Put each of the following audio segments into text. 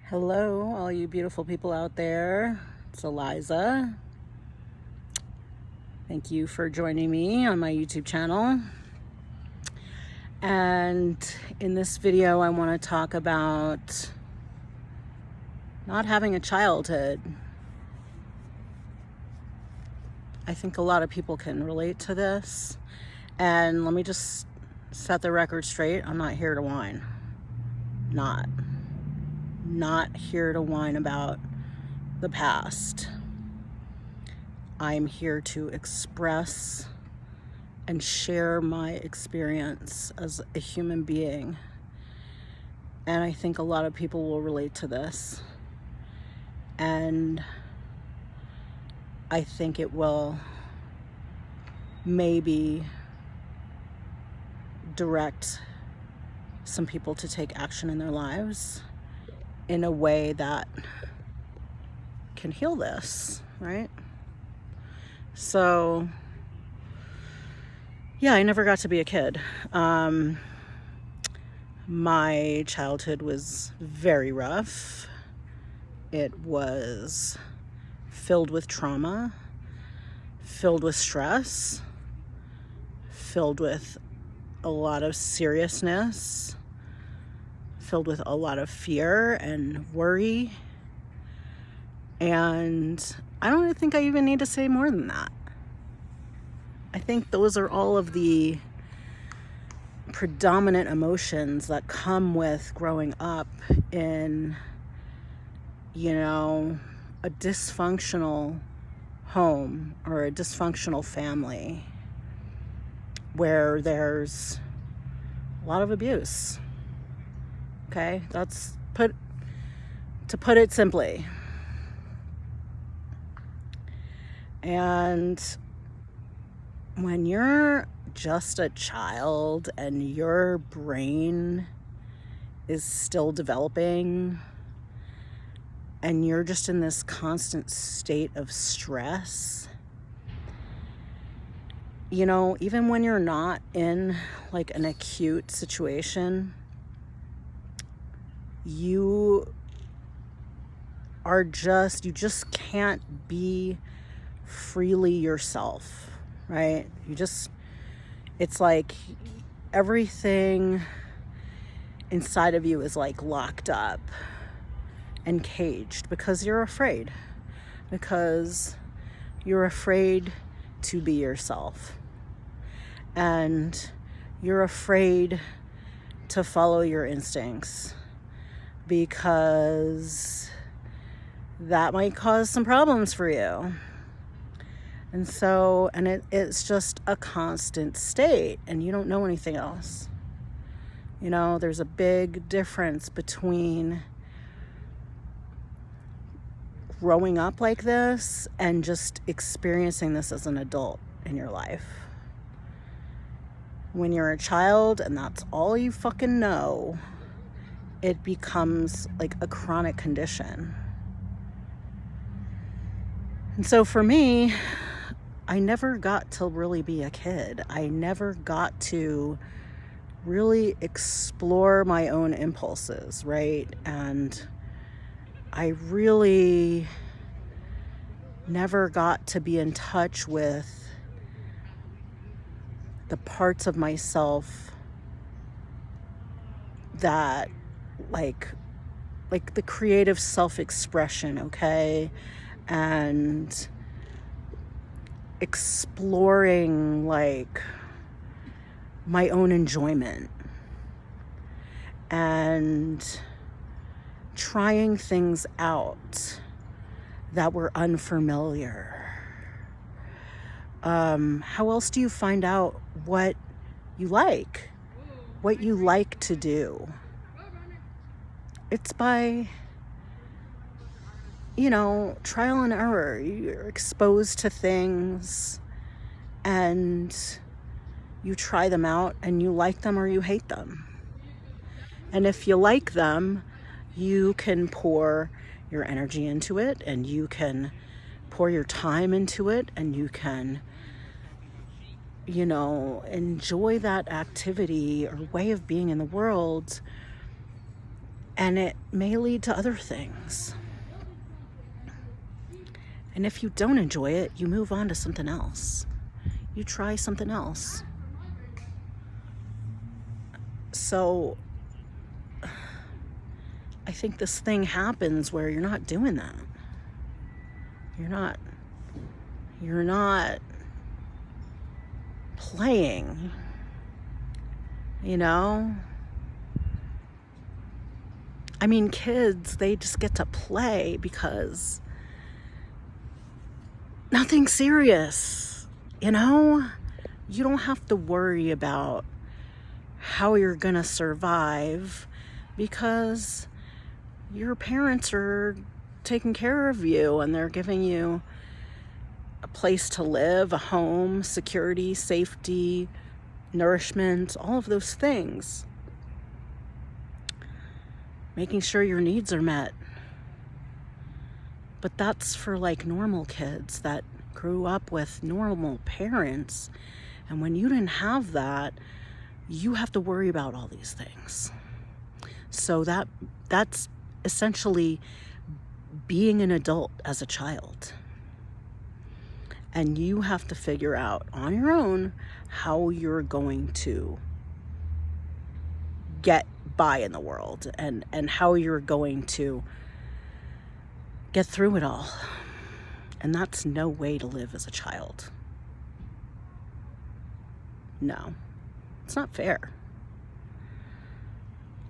Hello, all you beautiful people out there. It's Eliza. Thank you for joining me on my YouTube channel. And in this video, I want to talk about not having a childhood. I think a lot of people can relate to this. And let me just set the record straight. I'm not here to whine. Not here to whine about the past. I'm here to express and share my experience as a human being. And I think a lot of people will relate to this. And I think it will maybe direct some people to take action in their lives in a way that can heal this, right? So, yeah, I never got to be a kid. My childhood was very rough. It was filled with trauma, filled with stress, filled with a lot of seriousness, filled with a lot of fear and worry. And I don't think I even need to say more than that. I think those are all of the predominant emotions that come with growing up in, a dysfunctional home or a dysfunctional family where there's a lot of abuse. Okay, to put it simply. And when you're just a child and your brain is still developing and you're just in this constant state of stress, even when you're not in like an acute situation, you just can't be freely yourself, right? It's like everything inside of you is like locked up and caged because you're afraid to be yourself, and you're afraid to follow your instincts because that might cause some problems for you. And so, it's just a constant state and you don't know anything else. There's a big difference between growing up like this and just experiencing this as an adult in your life. When you're a child and that's all you fucking know, it becomes like a chronic condition. And so for me, I never got to really be a kid. I never got to really explore my own impulses, right? And I really never got to be in touch with the parts of myself that like the creative self-expression, okay? And exploring like my own enjoyment and trying things out that were unfamiliar. How else do you find out what you like to do? It's by trial and error. You're exposed to things and you try them out and you like them or you hate them. And if you like them, you can pour your energy into it and you can pour your time into it and you can, enjoy that activity or way of being in the world And it may lead to other things. And if you don't enjoy it, you move on to something else. You try something else. So I think this thing happens where you're not doing that. You're not playing, you know? I mean, kids, they just get to play because nothing serious, you know? You don't have to worry about how you're gonna survive because your parents are taking care of you and they're giving you a place to live, a home, security, safety, nourishment, all of those things. Making sure your needs are met. But that's for like normal kids that grew up with normal parents. And when you didn't have that, you have to worry about all these things. So that's essentially being an adult as a child. And you have to figure out on your own how you're going to get by in the world and how you're going to get through it all. And that's no way to live as a child. No, it's not fair.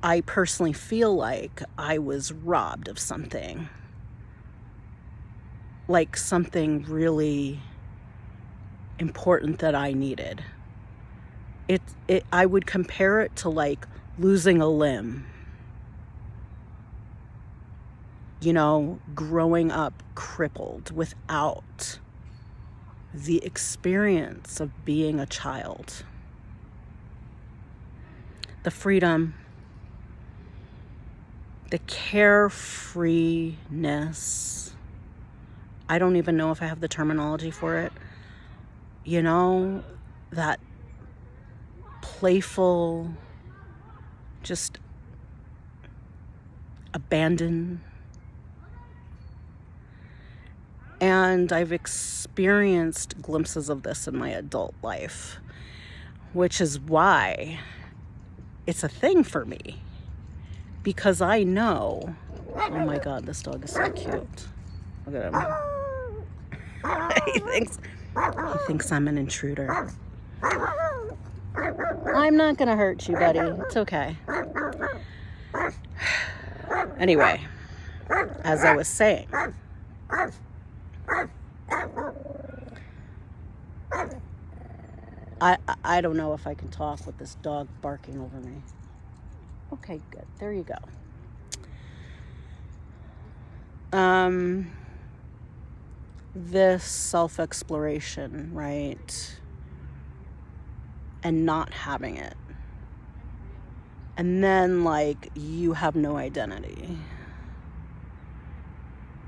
I personally feel like I was robbed of something. Like something really important that I needed. I would compare it to like losing a limb. You know, growing up crippled without the experience of being a child. The freedom, the carefreeness. I don't even know if I have the terminology for it. You know, that playful, just abandon. And I've experienced glimpses of this in my adult life, which is why it's a thing for me. Because I know, oh my God, this dog is so cute. Look at him. He thinks I'm an intruder. I'm not gonna hurt you, buddy. It's okay. Anyway, as I was saying, I don't know if I can talk with this dog barking over me. Okay, good. There you go. This self-exploration, right? And not having it. And then, like, you have no identity.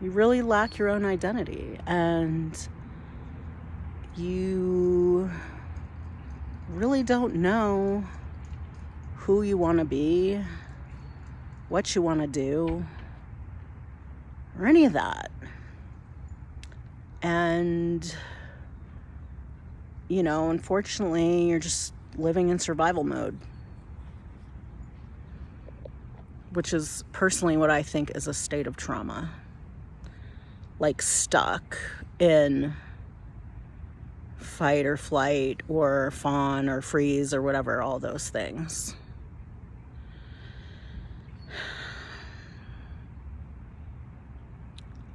You really lack your own identity. And you really don't know who you want to be, what you want to do, or any of that. And, you know, unfortunately, you're just living in survival mode, which is personally what I think is a state of trauma. Like stuck in fight or flight or fawn or freeze or whatever, all those things.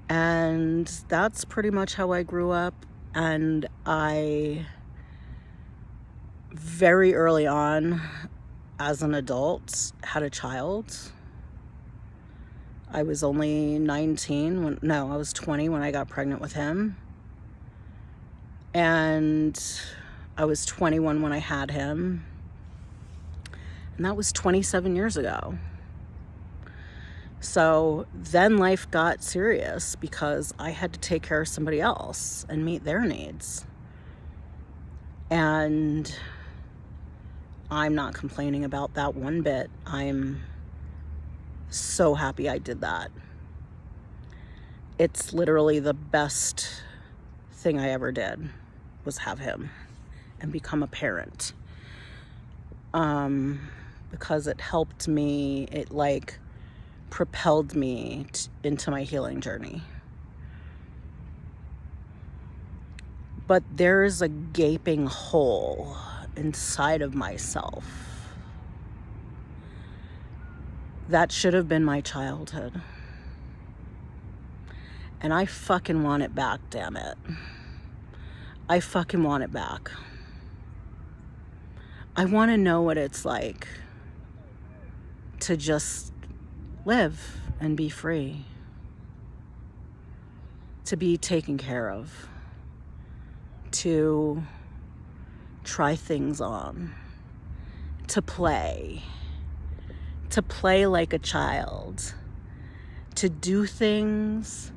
And that's pretty much how I grew up. And I, very early on, as an adult, had a child. I was only 19 I was 20 when I got pregnant with him. And I was 21 when I had him. And that was 27 years ago. So then life got serious because I had to take care of somebody else and meet their needs. And I'm not complaining about that one bit. I'm so happy I did that. It's literally the best thing I ever did, was have him and become a parent. Because it helped me, it like propelled me into my healing journey. But there is a gaping hole inside of myself that should have been my childhood. And I fucking want it back, damn it. I fucking want it back. I want to know what it's like to just live and be free. To be taken care of. To try things on. To play like a child. To do things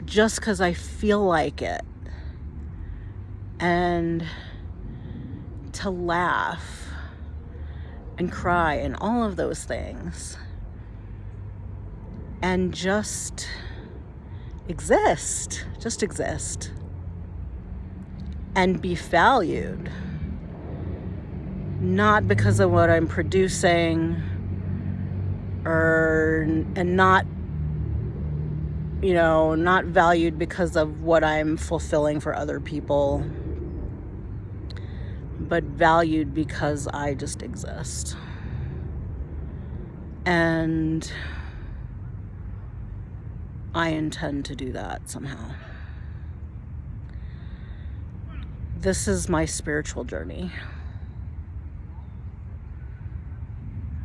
just because I feel like it. And to laugh and cry and all of those things. And just exist. Just exist. And be valued. Not because of what I'm producing, and not, not valued because of what I'm fulfilling for other people, but valued because I just exist. And I intend to do that somehow. This is my spiritual journey.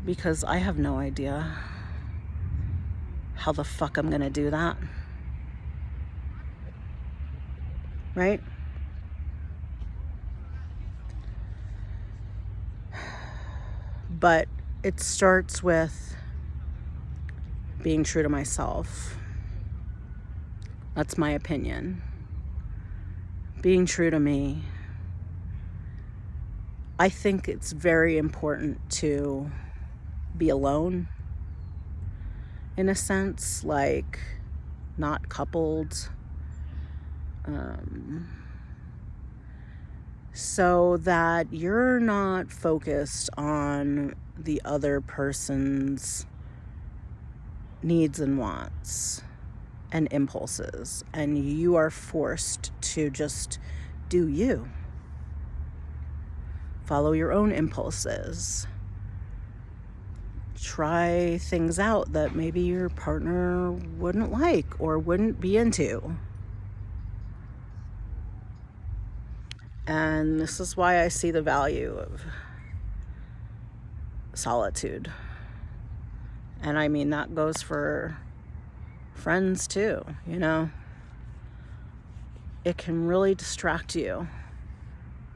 Because I have no idea how the fuck I'm gonna do that. Right? But it starts with being true to myself. That's my opinion. Being true to me. I think it's very important to be alone, in a sense, like not coupled, so that you're not focused on the other person's needs and wants and impulses, and you are forced to just do you. Follow your own impulses. Try things out that maybe your partner wouldn't like or wouldn't be into. And this is why I see the value of solitude. And I mean, that goes for friends too, It can really distract you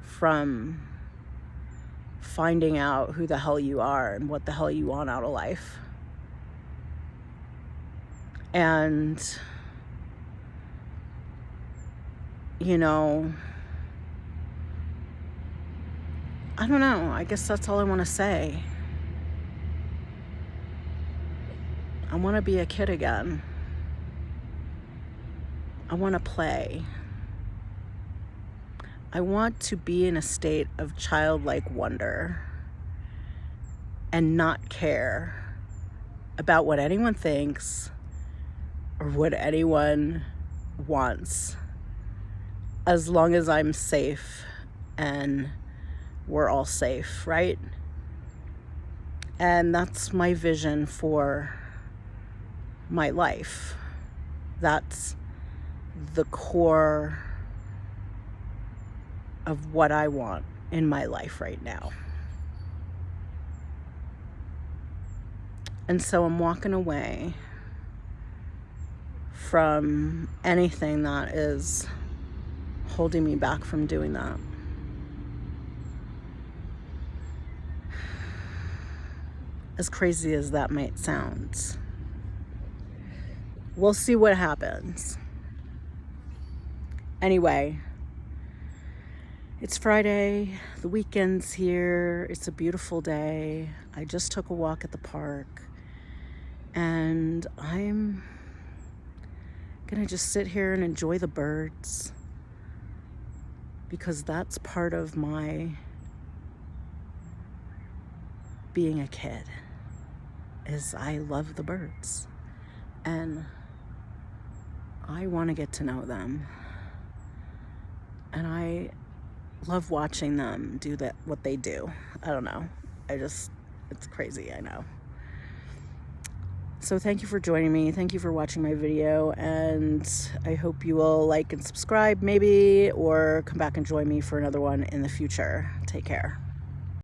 from finding out who the hell you are and what the hell you want out of life. And, I don't know. I guess that's all I want to say. I want to be a kid again. I want to play. I want to be in a state of childlike wonder and not care about what anyone thinks or what anyone wants, as long as I'm safe and we're all safe, right? And that's my vision for my life. That's the core of what I want in my life right now. And so I'm walking away from anything that is holding me back from doing that. As crazy as that might sound. We'll see what happens. Anyway, it's Friday, the weekend's here, it's a beautiful day. I just took a walk at the park. And I'm gonna just sit here and enjoy the birds, because that's part of my being a kid, is I love the birds and I want to get to know them, and I love watching them do that, what they do. I don't know, it's crazy, I know. So thank you for joining me. Thank you for watching my video, and I hope you will like and subscribe maybe, or come back and join me for another one in the future. Take care.